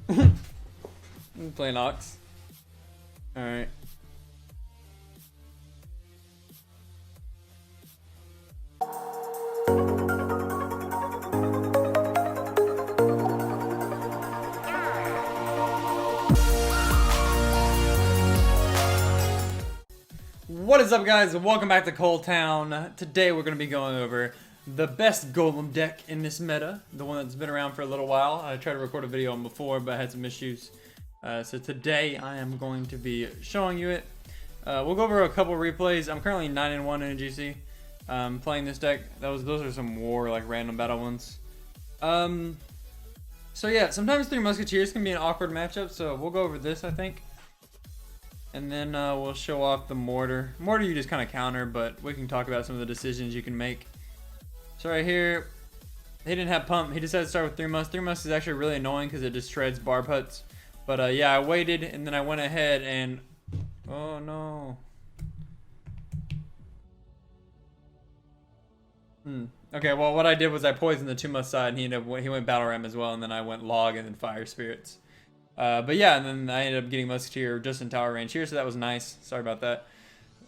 I'm playing Ox. Alright. What is up, guys? Welcome back to Coltown. Today we're going to be going over the best Golem deck in this meta, the one that's been around for a little while. I tried to record a video on before, but I had some issues. So today I am going to be showing you it. We'll go over a couple replays. I'm currently 9-1 in a GC playing this deck. Those are some war, like random battle ones. So yeah, sometimes Three Musketeers can be an awkward matchup, so we'll go over this, I think. And then we'll show off the mortar. Mortar you just kind of counter, but we can talk about some of the decisions you can make. So right here, he didn't have pump. He decided to start with 3 Mus. 3 Mus is actually really annoying because it just shreds barb huts. But yeah, I waited and then I went ahead and... Oh no. Okay, well what I did was I poisoned the 2 Mus side and he went Battle Ram as well, and then I went Log and then Fire Spirits. But yeah, and then I ended up getting Musketeer just in tower range here, so that was nice. Sorry about that.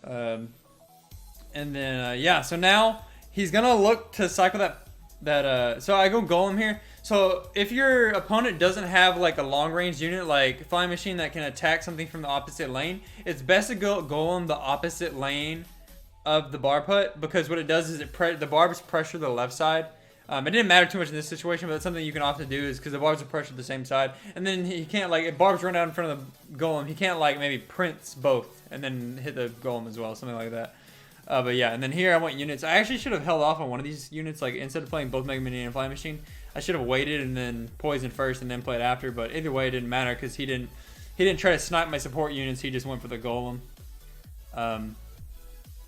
And then yeah, so now he's gonna look to cycle that. So I go Golem here. So if your opponent doesn't have like a long range unit like Flying Machine that can attack something from the opposite lane, it's best to go Golem the opposite lane of the barb hut, because what it does is the barbs pressure the left side. It didn't matter too much in this situation, but it's something you can often do is because the barbs are pressured the same side, and then he can't, like, if barbs run out in front of the golem, he can't, like, maybe prince both and then hit the golem as well, something like that. But yeah, and then here I went units. I actually should have held off on one of these units, like instead of playing both Mega Minion and Flying Machine, I should have waited and then poisoned first and then played after. But either way, it didn't matter because he didn't try to snipe my support units. He just went for the golem.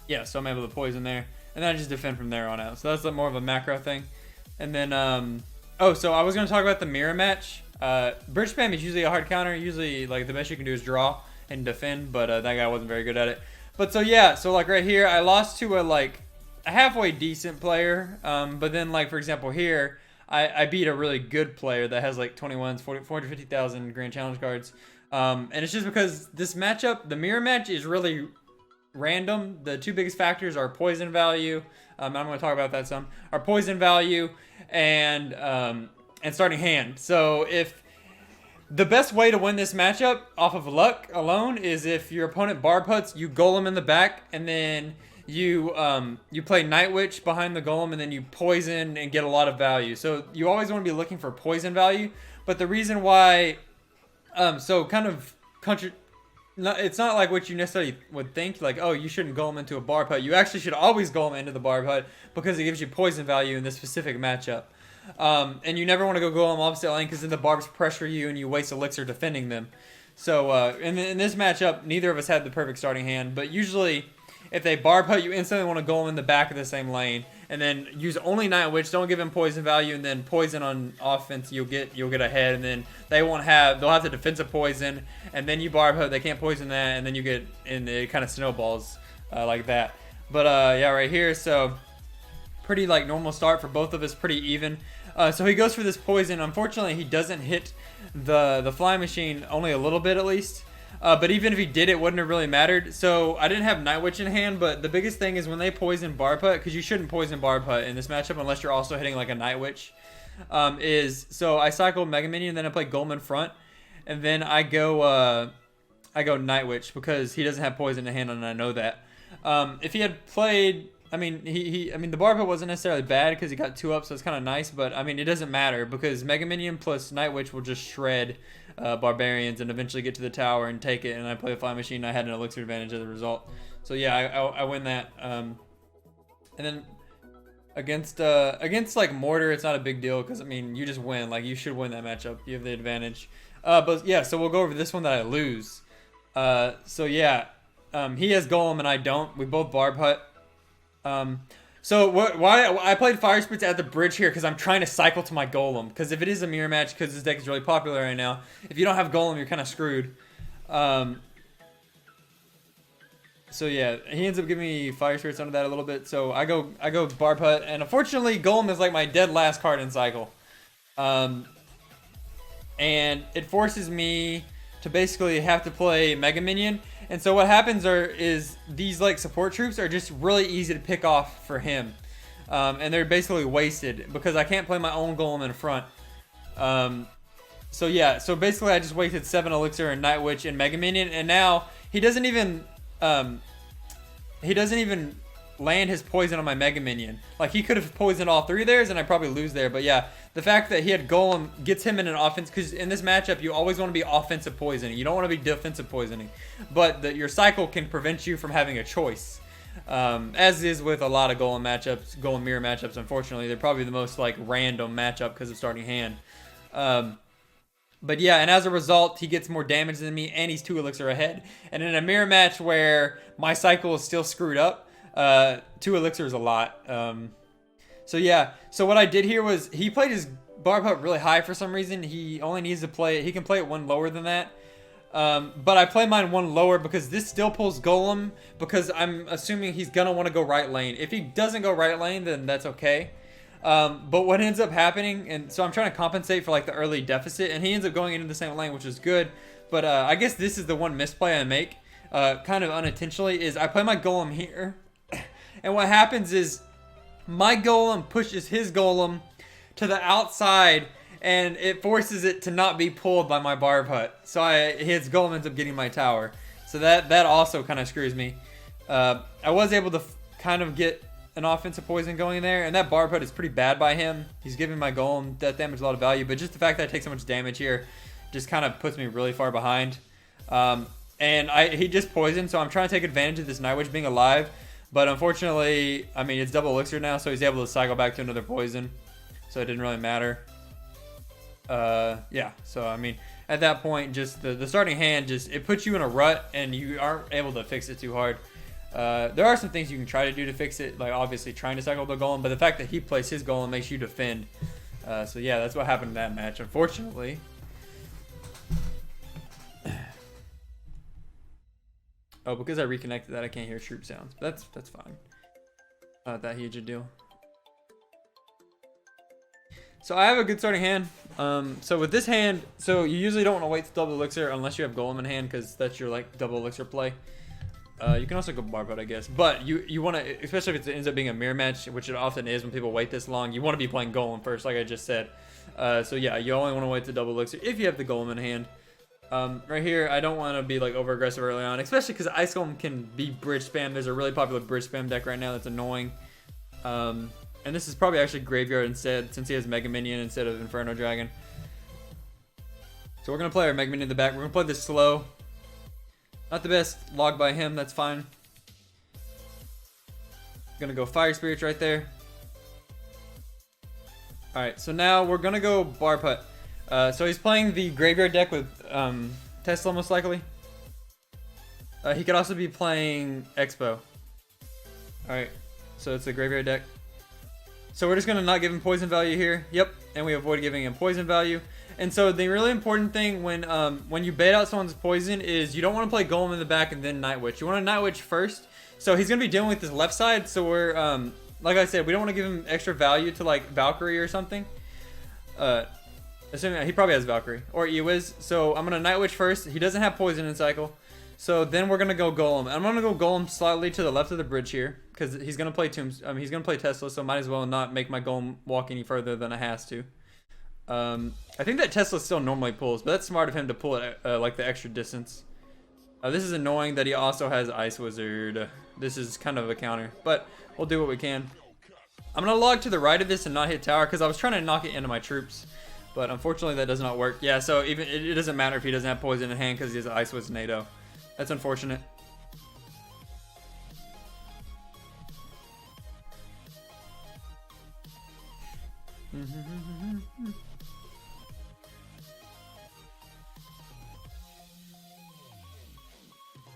Yeah, so I'm able to poison there, and then I just defend from there on out. So that's more of a macro thing. And then, oh, so I was going to talk about the mirror match. Bridge spam is usually a hard counter. Usually, like, the best you can do is draw and defend, but that guy wasn't very good at it. But so, yeah, so, like, right here, I lost to a halfway decent player. But then, like, for example, here, I beat a really good player that has, like, 21s, 450,000 Grand Challenge cards. And it's just because this matchup, the mirror match, is really random. The two biggest factors are poison value. I'm going to talk about that some. Are poison value and starting hand. So if the best way to win this matchup off of luck alone is if your opponent barb huts, you golem in the back, and then you play Night Witch behind the golem, and then you poison and get a lot of value. So you always want to be looking for poison value. But the reason why, so kind of country. No, it's not like what you necessarily would think, like, oh, you shouldn't golem into a barb hut. You actually should always golem into the barb hut because it gives you poison value in this specific matchup. And you never want to go golem opposite lane because then the barbs pressure you and you waste elixir defending them. So in this matchup, neither of us had the perfect starting hand, but usually if they barb hut, you instantly want to golem in the back of the same lane and then use only Night Witch. Don't give him poison value, and then poison on offense. You'll get ahead, and then they'll have the defensive poison, and then you barb hut. They can't poison that, and then you get, and it kind of snowballs like that. But yeah, right here, so pretty like normal start for both of us, pretty even. So he goes for this poison. Unfortunately, he doesn't hit the Flying Machine, only a little bit at least. But even if he did, it wouldn't have really mattered. So I didn't have Night Witch in hand, but the biggest thing is when they poison barb hut, because you shouldn't poison barb hut in this matchup unless you're also hitting like a Night Witch. So I cycle Mega Minion, then I play Golem in front, and then I go Night Witch because he doesn't have poison in hand, and I know that. If he had played, I mean, the barb hut wasn't necessarily bad because he got 2 up, so it's kind of nice. But I mean, it doesn't matter because Mega Minion plus Night Witch will just shred barbarians and eventually get to the tower and take it. And I play a Flying Machine. I had an elixir advantage as a result. So yeah, I win that. And then against like mortar, it's not a big deal because I mean you just win. Like you should win that matchup. You have the advantage. But yeah, so we'll go over this one that I lose. So yeah, he has golem and I don't. We both barb hut. So why I played Fire Spirits at the bridge here because I'm trying to cycle to my Golem. Because if it is a mirror match, because this deck is really popular right now, if you don't have Golem, you're kind of screwed. So yeah, he ends up giving me Fire Spirits under that a little bit. So I go Barb Hut, and unfortunately Golem is like my dead last card in cycle. and it forces me to basically have to play Mega Minion. And so what happens is these like support troops are just really easy to pick off for him. And they're basically wasted because I can't play my own golem in front. So yeah, so basically I just wasted 7 elixir and Night Witch and Mega Minion, and now he doesn't even land his poison on my Mega Minion. Like, he could have poisoned all 3 of theirs and I'd probably lose there. But yeah, the fact that he had Golem gets him in an offense, because in this matchup you always want to be offensive poisoning. You don't want to be defensive poisoning. But your cycle can prevent you from having a choice. As is with a lot of Golem matchups, Golem mirror matchups, unfortunately. They're probably the most like random matchup because of starting hand. But yeah, and as a result, he gets more damage than me, and he's 2 elixir ahead. And in a mirror match where my cycle is still screwed up, 2 elixir is a lot. So yeah, so what I did here was he played his Barb Hut really high for some reason. He only needs to play, he can play it 1 lower than that. But I play mine 1 lower because this still pulls Golem, because I'm assuming he's gonna want to go right lane. If he doesn't go right lane, then that's okay. But what ends up happening, and so I'm trying to compensate for like the early deficit, and he ends up going into the same lane, which is good. But I guess this is the one misplay I make, kind of unintentionally, is I play my Golem here, and what happens is my Golem pushes his Golem to the outside, and it forces it to not be pulled by my Barb Hut. So his Golem ends up getting my tower. So that also kind of screws me. I was able to kind of get an offensive poison going there, and that Barb Hut is pretty bad by him. He's giving my Golem death damage a lot of value, but just the fact that I take so much damage here just kind of puts me really far behind. And he just poisoned, so I'm trying to take advantage of this Night Witch being alive, but unfortunately, I mean, it's double elixir now, so he's able to cycle back to another poison, so it didn't really matter. Yeah, so I mean, at that point, just the starting hand, just it puts you in a rut, and you aren't able to fix it too hard. There are some things you can try to do to fix it, like obviously trying to cycle the Golem, but the fact that he plays his Golem makes you defend. So yeah, that's what happened in that match, unfortunately. Oh, because I reconnected that, I can't hear troop sounds. But that's fine. Not that huge a deal. So I have a good starting hand. So with this hand, so you usually don't want to wait to double elixir unless you have Golem in hand, because that's your like double elixir play. You can also go Barb Hut, I guess, but you want to, especially if it ends up being a mirror match, which it often is when people wait this long, you want to be playing Golem first, like I just said. So yeah, you only want to wait to double elixir if you have the Golem in hand. Right here, I don't want to be like over aggressive early on, especially because Ice Golem can be bridge spam. There's a really popular bridge spam deck right now that's annoying. And this is probably actually Graveyard instead, since he has Mega Minion instead of Inferno Dragon. So we're gonna play our Mega Minion in the back. We're gonna play this slow. Not the best log by him, that's fine. Gonna go Fire Spirits right there. Alright, so now we're gonna go Barb Hut. So he's playing the Graveyard deck with Tesla, most likely. He could also be playing Expo. Alright, so it's a Graveyard deck. So we're just gonna not give him poison value here. Yep, and we avoid giving him poison value. And so the really important thing when you bait out someone's poison is you don't want to play Golem in the back and then Night Witch. You want to Night Witch first. So he's gonna be dealing with this left side. So we're like I said, we don't want to give him extra value to like Valkyrie or something. Assuming he probably has Valkyrie or Ewiz. So I'm gonna Night Witch first. He doesn't have poison in cycle. So then we're gonna go Golem. I'm gonna go Golem slightly to the left of the bridge here because he's gonna play he's gonna play Tesla. So might as well not make my Golem walk any further than it has to. I think that Tesla still normally pulls, but that's smart of him to pull it like the extra distance. This is annoying that he also has Ice Wizard. This is kind of a counter, but we'll do what we can. I'm gonna log to the right of this and not hit tower because I was trying to knock it into my troops, but unfortunately that does not work. Yeah, so even it doesn't matter if he doesn't have poison in hand because he has Ice Wizard NATO. That's unfortunate.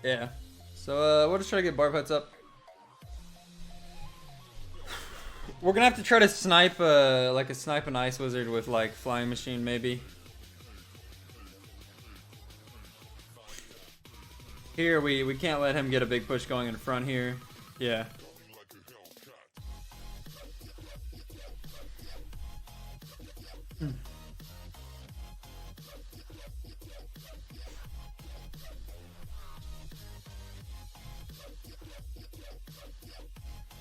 Yeah, so we'll just try to get Barb Huts up. We're gonna have to try to snipe like a snipe an Ice Wizard with like Flying Machine maybe. Here we can't let him get a big push going in front here. Yeah.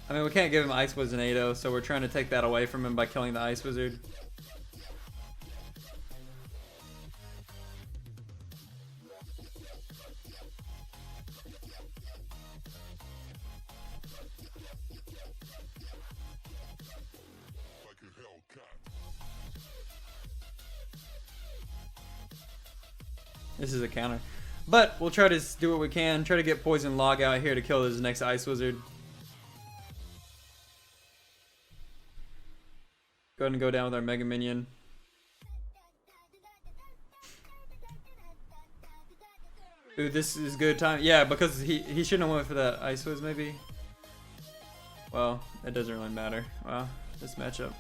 I mean, we can't give him Ice Wizard, so we're trying to take that away from him by killing the Ice Wizard. This is a counter. But we'll try to do what we can. Try to get Poison Log out here to kill this next Ice Wizard. Go ahead and go down with our Mega Minion. Ooh, this is good time. Yeah, because he shouldn't have went for that Ice Wiz maybe. Well, it doesn't really matter. Wow, this matchup.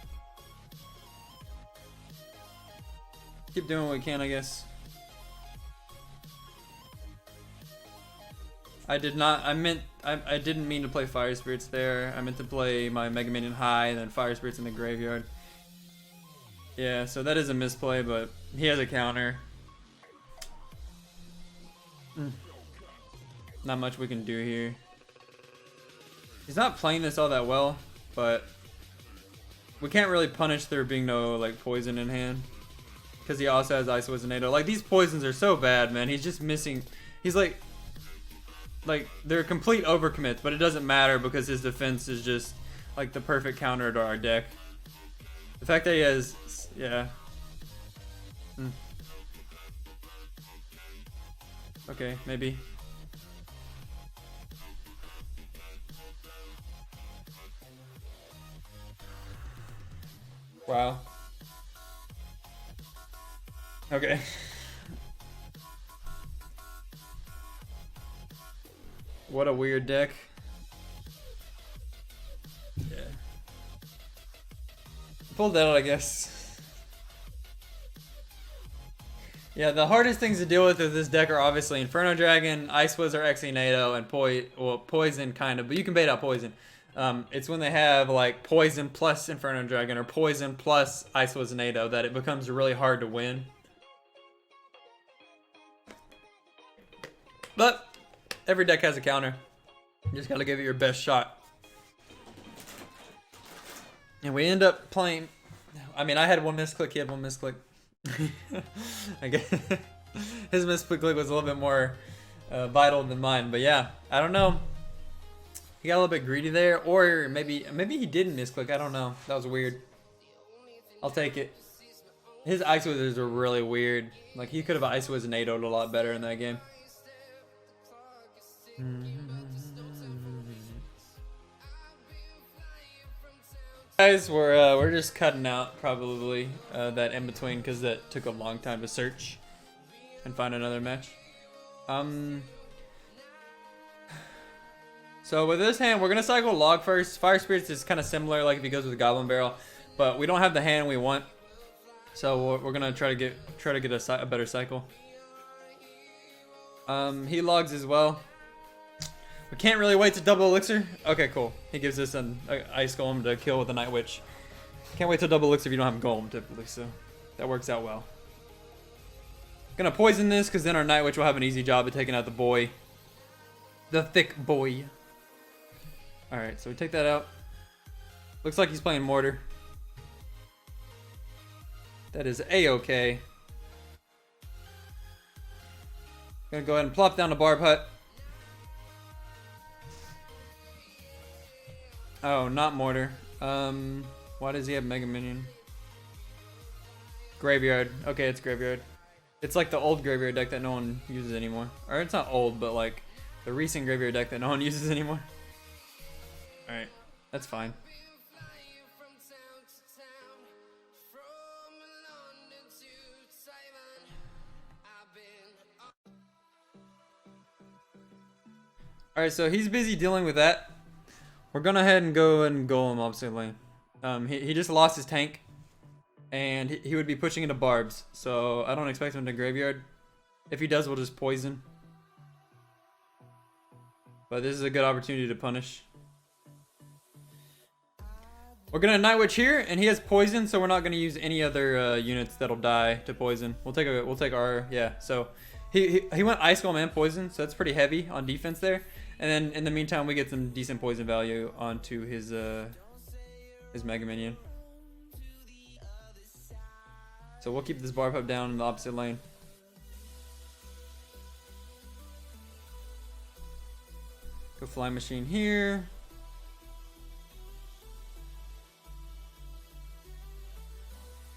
Keep doing what we can, I guess. I didn't mean to play Fire Spirits there. I meant to play my Mega Minion high and then Fire Spirits in the graveyard. Yeah, so that is a misplay, but he has a counter. Not much we can do here. He's not playing this all that well, but we can't really punish there being no like poison in hand. Because he also has Ice Wizard. Like these poisons are so bad, man. He's just missing. He's like they're complete overcommits, but it doesn't matter because his defense is just like the perfect counter to our deck. The fact that he has, yeah. Okay, maybe. Wow. Okay. What a weird deck. Yeah. Pulled that out, I guess. Yeah, the hardest things to deal with this deck are obviously Inferno Dragon, Ice Wizard, Xenogenesis, and Poison kind of, but you can bait out Poison. It's when they have like Poison plus Inferno Dragon or Poison plus Ice Wizard that it becomes really hard to win. But every deck has a counter. You just gotta give it your best shot. And we end up playing. I mean, I had one misclick, he had one misclick. I guess his misclick was a little bit more vital than mine, but yeah, I don't know. He got a little bit greedy there, or maybe he didn't misclick. I don't know. That was weird. I'll take it. His Ice Wizards are really weird. Like he could have Ice Wizard a lot better in that game. Guys, we're just cutting out probably that in between because that took a long time to search and find another match. So with this hand, we're gonna cycle Log first. Fire Spirits is kind of similar, like if he goes with Goblin Barrel, but we don't have the hand we want, so we're gonna try to get a better cycle. He logs as well. We can't really wait to double elixir. Okay, cool. He gives us an Ice Golem to kill with the Night Witch. Can't wait to double elixir if you don't have Golem typically, so that works out well. Gonna poison this because then our Night Witch will have an easy job of taking out the boy. The thick boy. Alright, so we take that out. Looks like he's playing Mortar. That is A-okay. Gonna go ahead and plop down the Barb Hut. Oh, not Mortar. Why does he have Mega Minion? Graveyard. Okay, it's Graveyard. It's like the old Graveyard deck that no one uses anymore. Or it's not old, but like the recent Graveyard deck that no one uses anymore. Alright, that's fine. Alright, so he's busy dealing with that. We're gonna head and go and Golem, obviously. He just lost his tank, and he would be pushing into Barbs, so I don't expect him to Graveyard. If he does, we'll just poison. But this is a good opportunity to punish. We're gonna Night Witch here, and he has poison, so we're not gonna use any other units that'll die to poison. We'll take our, yeah. So he went Ice Golem and poison, so that's pretty heavy on defense there. And then in the meantime, we get some decent poison value onto his Mega Minion. So we'll keep this Barb Hub down in the opposite lane. Go Flying Machine here.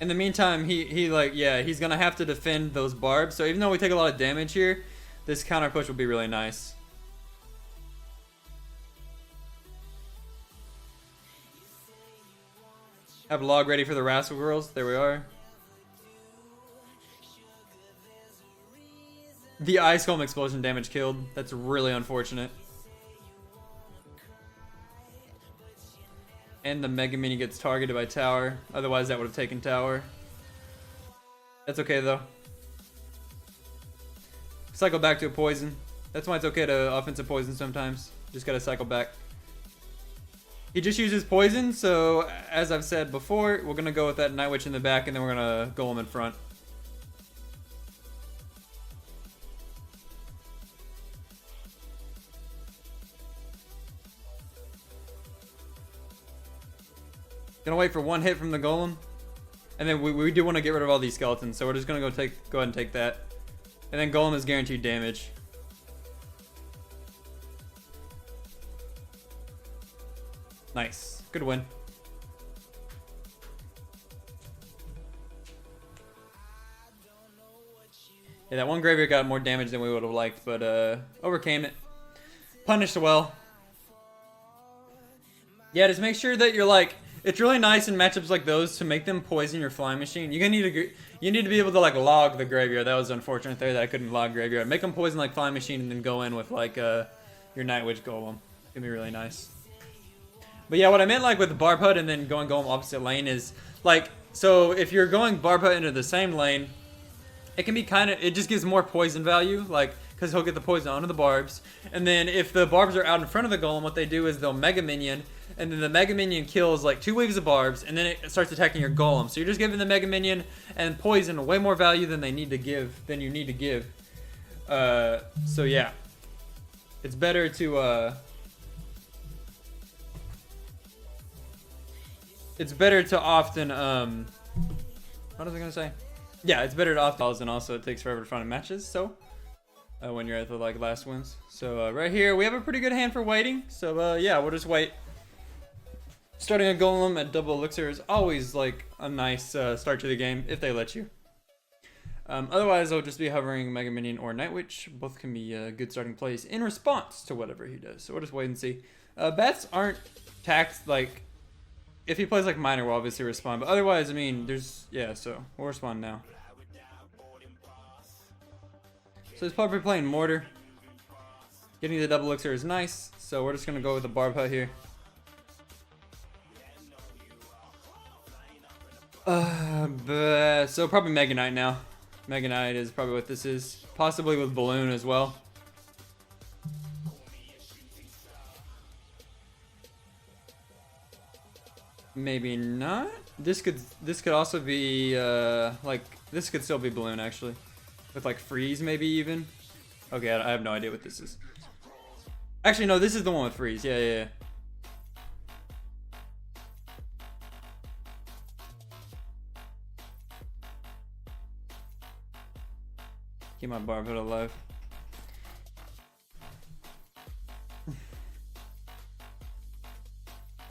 In the meantime, he's gonna have to defend those barbs. So even though we take a lot of damage here, this counter push will be really nice. Have a log ready for the Rascal Girls. There we are. The Ice Golem explosion damage killed. That's really unfortunate. And the Mega Mini gets targeted by tower. Otherwise, that would have taken tower. That's okay, though. Cycle back to a poison. That's why it's okay to offensive poison sometimes. Just gotta cycle back. He just uses poison, so as I've said before, we're gonna go with that Night Witch in the back, and then we're gonna Golem in front. Gonna wait for one hit from the Golem. And then we do want to get rid of all these skeletons, so we're just gonna go ahead and take that. And then Golem is guaranteed damage. Nice. Good win. Yeah, that one graveyard got more damage than we would have liked, but overcame it. Punished well. Yeah, just make sure that you're like, it's really nice in matchups like those to make them poison your Flying Machine. You need to be able to like log the graveyard. That was unfortunate there that I couldn't log graveyard. Make them poison like Flying Machine and then go in with like your Night Witch Golem. It's gonna be really nice. But yeah, what I meant like with the Barb Hut and then going Golem opposite lane is like, so if you're going Barb Hut into the same lane, it can be it just gives more poison value, like, because he'll get the poison onto the barbs. And then if the barbs are out in front of the Golem, what they do is they'll Mega Minion, and then the Mega Minion kills like 2 waves of barbs, and then it starts attacking your Golem. So you're just giving the Mega Minion and poison way more value than you need to give. So yeah, it's better to often what was I gonna say? Yeah, it's better to often, and also it takes forever to find matches. So when you're at the like last wins. So right here we have a pretty good hand for waiting. So yeah, we'll just wait. Starting a Golem at double elixir is always like a nice start to the game if they let you. Otherwise, I'll just be hovering Mega Minion or Night Witch. Both can be good starting plays in response to whatever he does. So we'll just wait and see. Bats aren't taxed like. If he plays like Miner, we'll obviously respond. But otherwise, I mean, so we'll respond now. So he's probably playing Mortar. Getting the double elixir is nice. So we're just going to go with the Barb Hut here. So probably Mega Knight now. Mega Knight is probably what this is. Possibly with Balloon as well. Maybe not. This could also be like this could still be Balloon actually, with like Freeze maybe even. Okay, I have no idea what this is. Actually, no, this is the one with Freeze. Yeah. Keep my Barb Hut alive.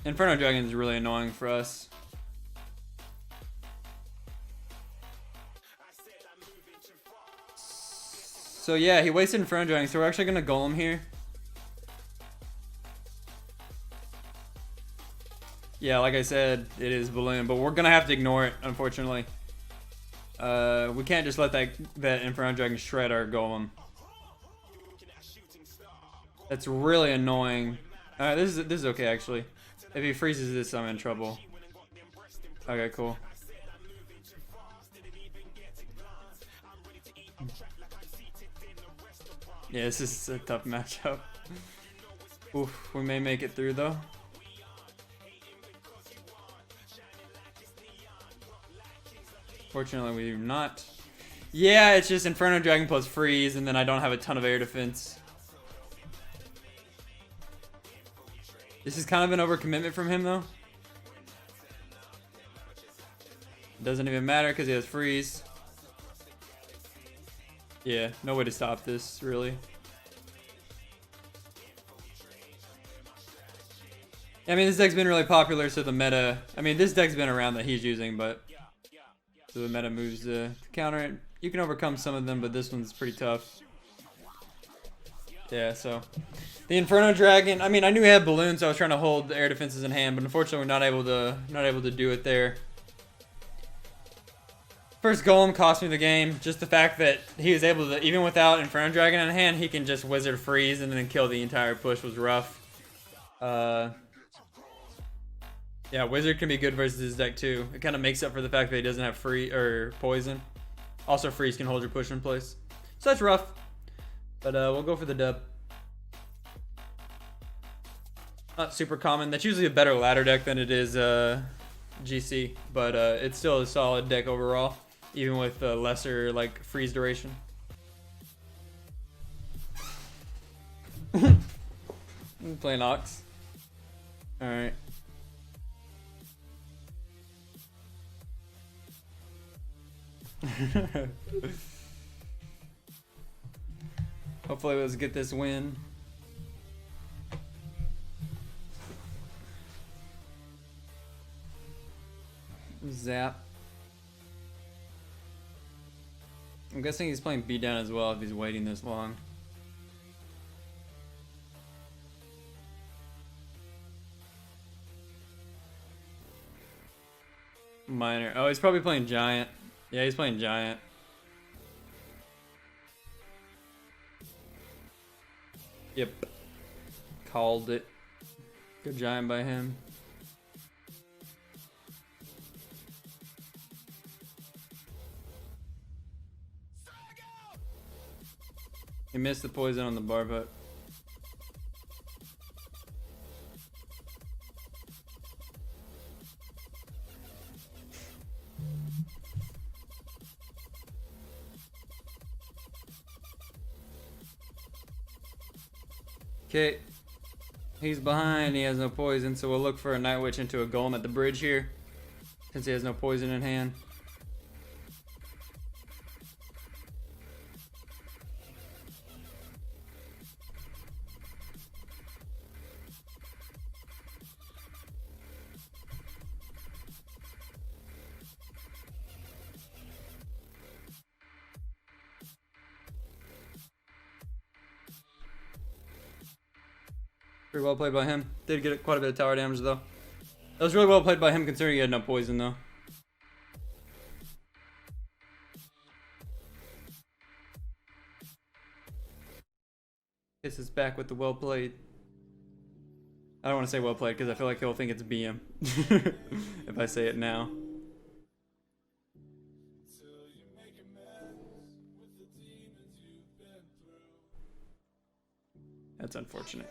Inferno Dragon is really annoying for us. So yeah, he wasted Inferno Dragon, so we're actually gonna Golem here. Yeah, like I said, it is Balloon, but we're gonna have to ignore it, unfortunately. We can't just let that Inferno Dragon shred our Golem. That's really annoying. Alright, this is okay actually. If he freezes this, I'm in trouble. Okay, cool. Yeah, this is a tough matchup. Oof, we may make it through though. Fortunately, we do not. Yeah, it's just Inferno Dragon plus Freeze, and then I don't have a ton of air defense. This is kind of an overcommitment from him, though. Doesn't even matter because he has freeze. Yeah, no way to stop this, really. I mean, this deck's been really popular, so the meta... I mean, this deck's been around that he's using, but... So the meta moves to counter it. You can overcome some of them, but this one's pretty tough. Yeah, so... The Inferno Dragon... I mean, I knew he had balloons, so I was trying to hold the air defenses in hand, but unfortunately we're not able to do it there. First Golem cost me the game. Just the fact that he was able to... Even without Inferno Dragon in hand, he can just Wizard Freeze and then kill the entire push was rough. Yeah, Wizard can be good versus his deck too. It kind of makes up for the fact that he doesn't have free or poison. Also, freeze can hold your push in place. So that's rough. But we'll go for the dub. Not super common. That's usually a better ladder deck than it is GC. But it's still a solid deck overall, even with lesser like freeze duration. I'm playing Ox. All right. Hopefully let's get this win. Zap. I'm guessing he's playing beat down as well if he's waiting this long. Minor. Oh, he's probably playing Giant. Yeah, he's playing Giant. Yep. Called it. Good Giant by him. He missed the poison on the bar putt. Okay, he's behind, he has no poison, so we'll look for a Night Witch into a Golem at the bridge here, since he has no poison in hand. Pretty well played by him. Did get quite a bit of tower damage though. That was really well played by him considering he had no poison though. Hits us back with the well played. I don't want to say well played because I feel like he'll think it's BM if I say it now. That's unfortunate.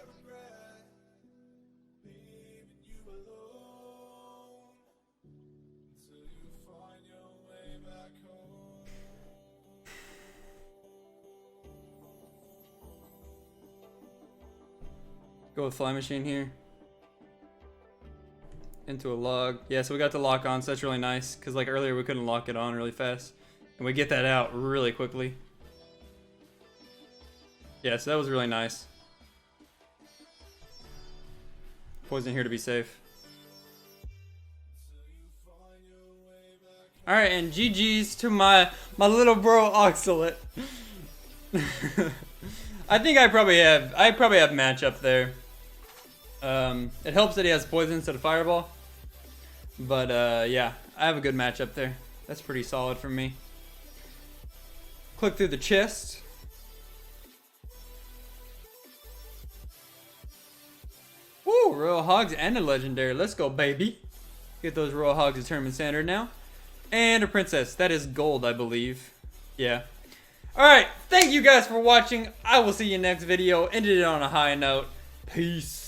Go with Fly Machine here. Into a log. Yeah, so we got the lock on, so that's really nice. Because like earlier we couldn't lock it on really fast. And we get that out really quickly. Yeah, so that was really nice. Poison here to be safe. Alright, and GG's to my little bro Oxalate. I think I probably have matchup there. It helps that he has poison instead of fireball. But yeah, I have a good matchup there. That's pretty solid for me. Click through the chest. Woo, Royal Hogs and a legendary. Let's go, baby. Get those Royal Hogs to tournament standard now. And a princess. That is gold, I believe. Yeah. Alright, thank you guys for watching. I will see you next video. Ended it on a high note. Peace.